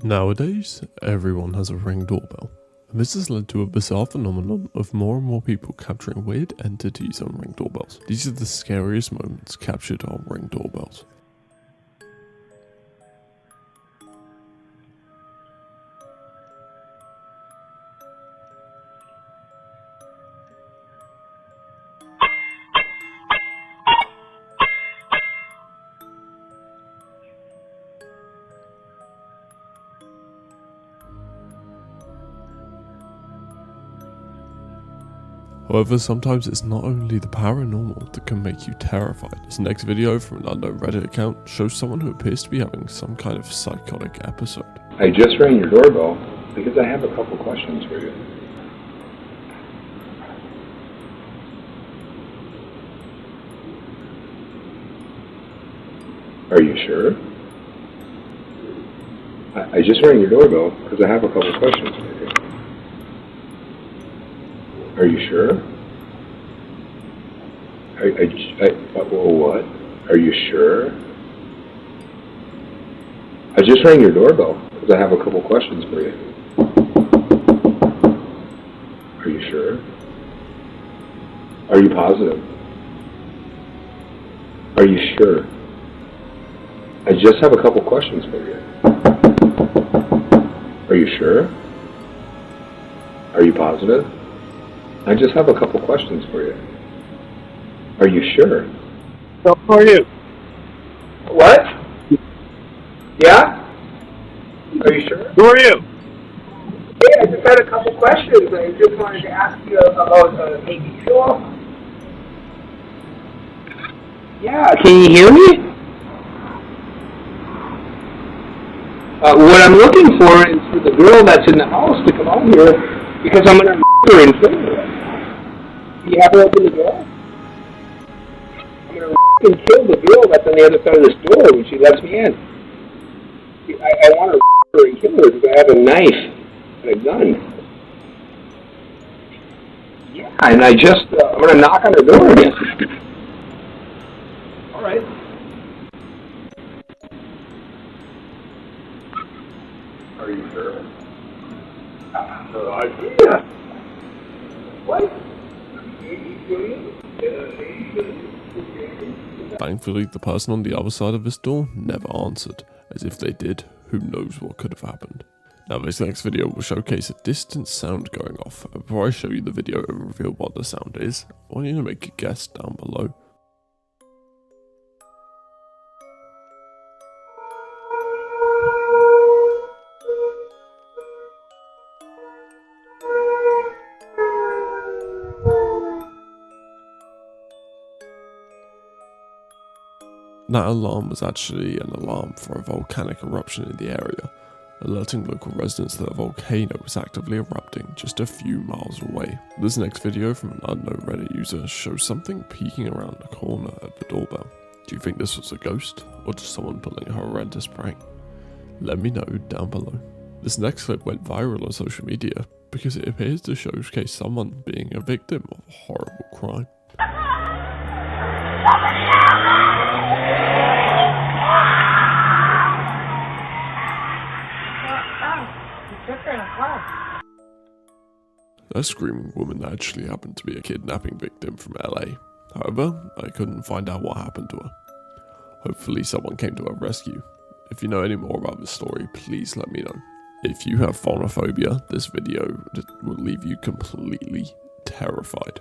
Nowadays, everyone has a Ring doorbell, and this has led to a bizarre phenomenon of more and more people capturing weird entities on Ring doorbells. These are the scariest moments captured on Ring doorbells. However, sometimes it's not only the paranormal that can make you terrified. This next video from an unknown Reddit account shows someone who appears to be having some kind of psychotic episode. I just rang your doorbell because I have a couple questions for you. Are you sure? I just rang your doorbell because I have a couple questions for you. Are you sure? What? Are you sure? I just rang your doorbell because I have a couple questions for you. Are you sure? Are you positive? Are you sure? I just have a couple questions for you. Are you sure? Are you positive? I just have a couple questions for you. Are you sure? So who are you? What? Yeah? Are you sure? Who are you? Hey, I just had a couple questions. I just wanted to ask you about maybe fuel. Yeah, can you hear me? What I'm looking for is for the girl that's in the house to come out here because I'm going to her and kill her. Do you have her open the door? I'm going to kill the girl that's on the other side of this door when she lets me in. I want to her and kill her because I have a knife and a gun. Yeah, and I'm going to knock on her door again. All right. Are you sure? No idea. What? Thankfully, the person on the other side of this door never answered, as if they did, who knows what could have happened. Now this next video will showcase a distant sound going off. Before I show you the video and reveal what the sound is, I want you to make a guess down below. That alarm was actually an alarm for a volcanic eruption in the area, alerting local residents that a volcano was actively erupting just a few miles away. This next video from an unknown Reddit user shows something peeking around the corner of the doorbell. Do you think this was a ghost, or just someone pulling a horrendous prank? Let me know down below. This next clip went viral on social media because it appears to showcase someone being a victim of a horrible crime. That screaming woman actually happened to be a kidnapping victim from LA. However, I couldn't find out what happened to her. Hopefully someone came to her rescue. If you know any more about this story, please let me know. If you have phonophobia, this video will leave you completely terrified.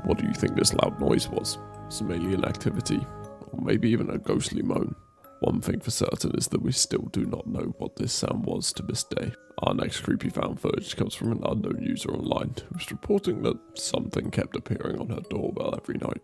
What do you think this loud noise was? Some alien activity? Or maybe even a ghostly moan? One thing for certain is that we still do not know what this sound was to this day. Our next creepy found footage comes from an unknown user online who was reporting that something kept appearing on her doorbell every night.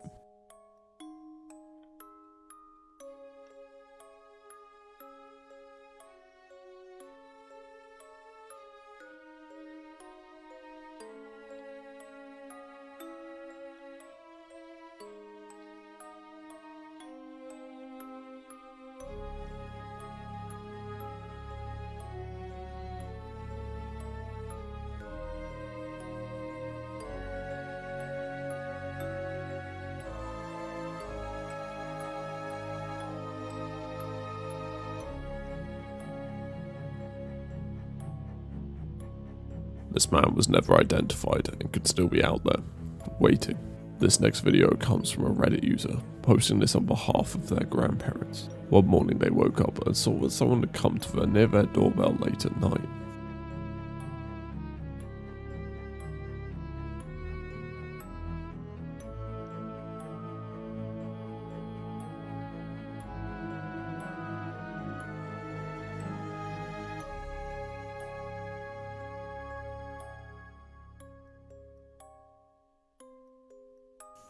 This man was never identified and could still be out there, waiting. This next video comes from a Reddit user, posting this on behalf of their grandparents. One morning they woke up and saw that someone had come to near their doorbell late at night.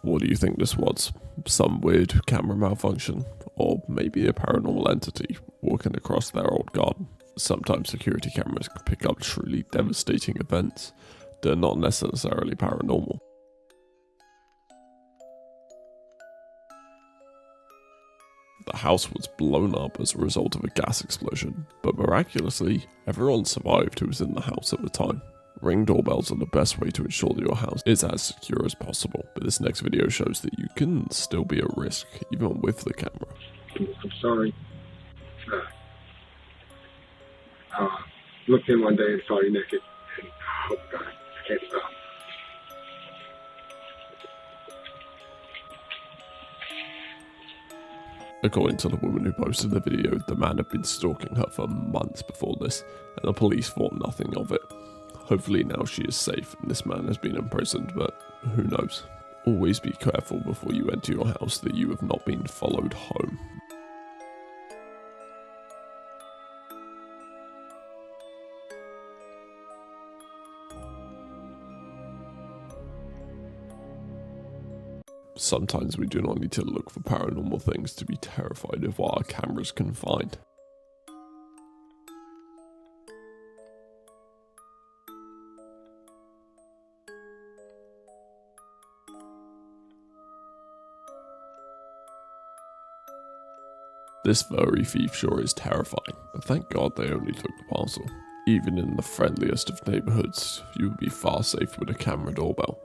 What do you think this was? Some weird camera malfunction? Or maybe a paranormal entity walking across their old garden? Sometimes security cameras can pick up truly devastating events that are not necessarily paranormal. The house was blown up as a result of a gas explosion, but miraculously, everyone survived who was in the house at the time. Ring doorbells are the best way to ensure that your house is as secure as possible, but this next video shows that you can still be at risk, even with the camera. I'm sorry. Looked in one day and saw you naked, and oh God, I can't stop. According to the woman who posted the video, the man had been stalking her for months before this, and the police thought nothing of it. Hopefully now she is safe and this man has been imprisoned, but who knows. Always be careful before you enter your house that you have not been followed home. Sometimes we do not need to look for paranormal things to be terrified of what our cameras can find. This furry thief sure is terrifying, but thank God they only took the parcel. Even in the friendliest of neighborhoods, you would be far safer with a camera doorbell.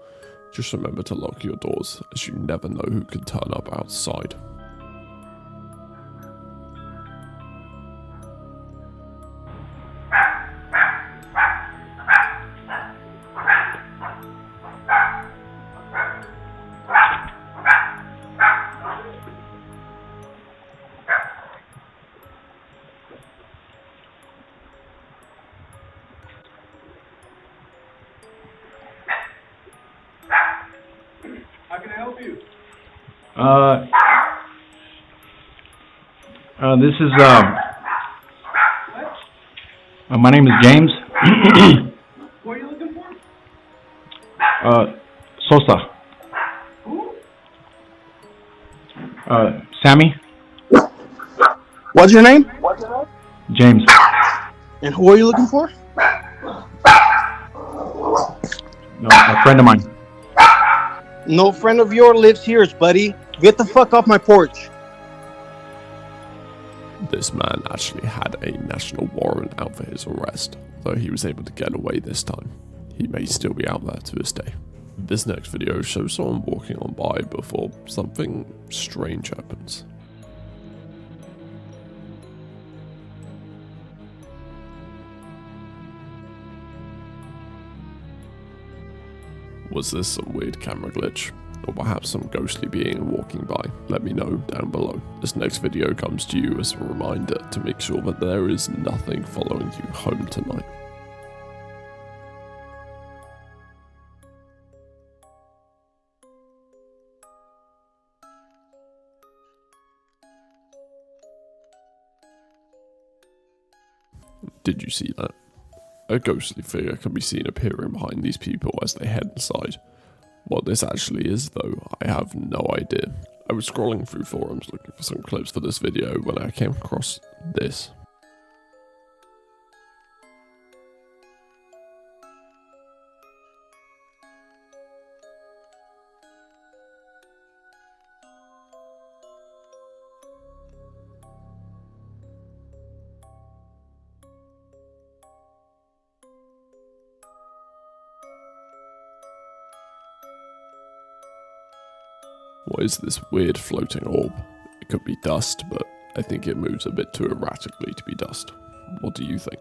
Just remember to lock your doors, as you never know who can turn up outside. How can I help you? This is, my name is James. What are you looking for? Sosa. Who? Sammy? What's your name? James. And who are you looking for? No, a friend of mine. No friend of yours lives here, buddy. Get the fuck off my porch. This man actually had a national warrant out for his arrest, though he was able to get away this time. He may still be out there to this day. This next video shows someone walking on by before something strange happens. Was this some weird camera glitch? Or perhaps some ghostly being walking by? Let me know down below. This next video comes to you as a reminder to make sure that there is nothing following you home tonight. Did you see that? A ghostly figure can be seen appearing behind these people as they head inside. What this actually is, though, I have no idea. I was scrolling through forums looking for some clips for this video when I came across this. What is this weird floating orb? It could be dust, but I think it moves a bit too erratically to be dust. What do you think?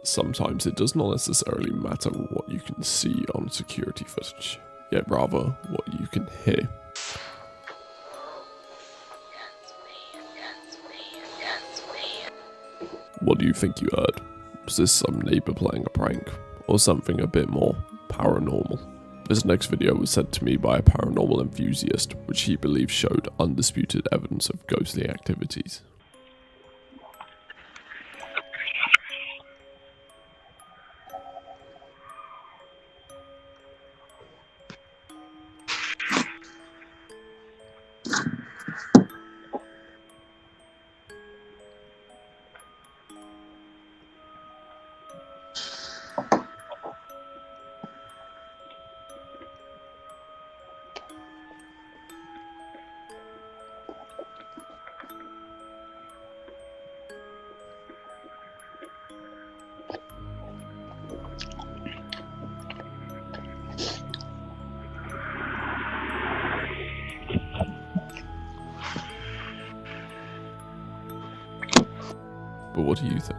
Sometimes it does not necessarily matter what you can see on security footage, yet rather what you can hear. What do you think you heard? Was this some neighbor playing a prank, or something a bit more paranormal? This next video was sent to me by a paranormal enthusiast, which he believes showed undisputed evidence of ghostly activities. But what do you think?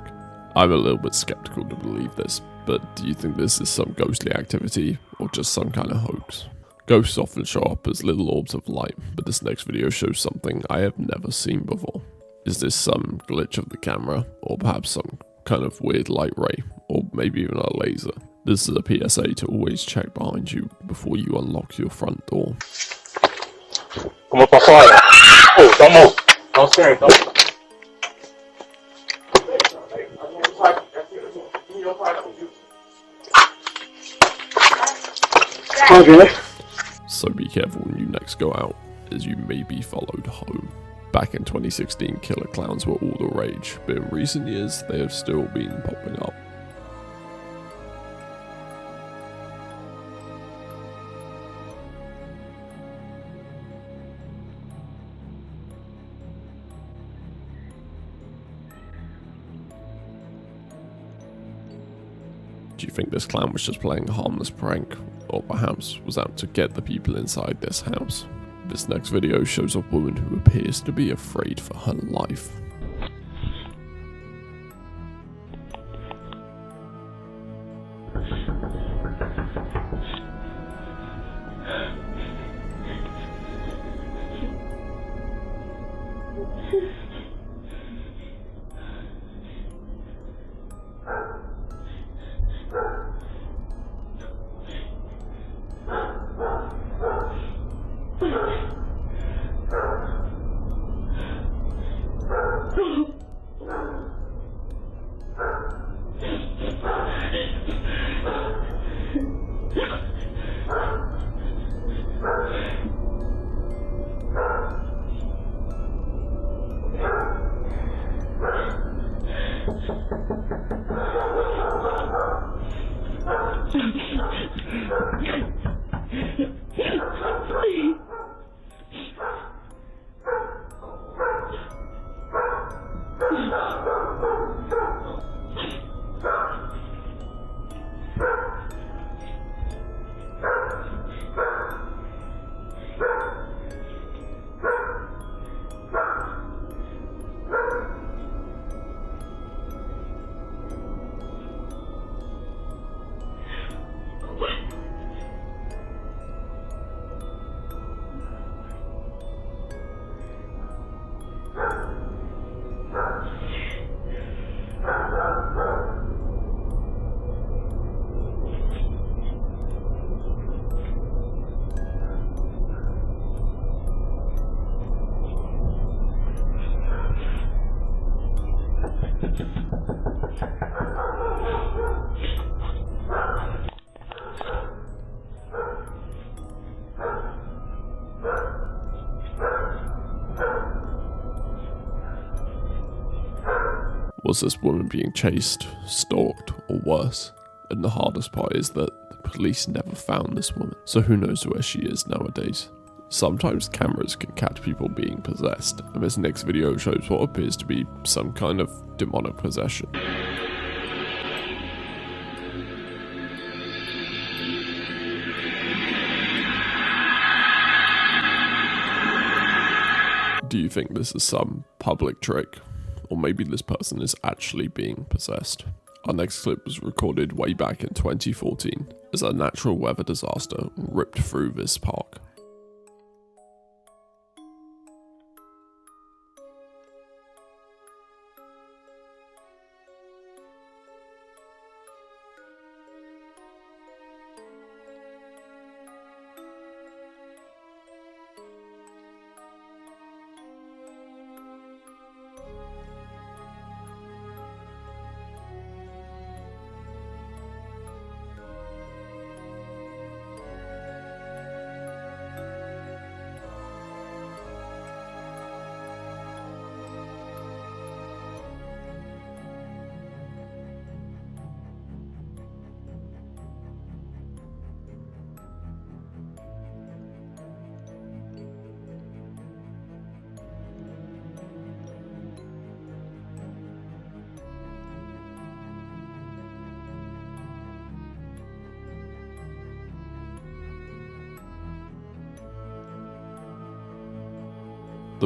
I'm a little bit skeptical to believe this, but do you think this is some ghostly activity or just some kind of hoax? Ghosts often show up as little orbs of light, but this next video shows something I have never seen before. Is this some glitch of the camera, or perhaps some kind of weird light ray, or maybe even a laser? This is a PSA to always check behind you before you unlock your front door. Como pasó ahora? Oh, don't move. Don't scare, don't. Okay. So be careful when you next go out, as you may be followed home. Back in 2016, killer clowns were all the rage, but in recent years they have still been popping up. Do you think this clown was just playing a harmless prank, or perhaps was out to get the people inside this house? This next video shows a woman who appears to be afraid for her life. Was this woman being chased, stalked, or worse? And the hardest part is that the police never found this woman, so who knows where she is nowadays. Sometimes cameras can catch people being possessed, and this next video shows what appears to be some kind of demonic possession. Do you think this is some public trick? Or maybe this person is actually being possessed? Our next clip was recorded way back in 2014 as a natural weather disaster ripped through this park.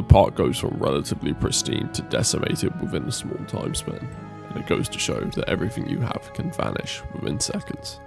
The park goes from relatively pristine to decimated within a small time span, and it goes to show that everything you have can vanish within seconds.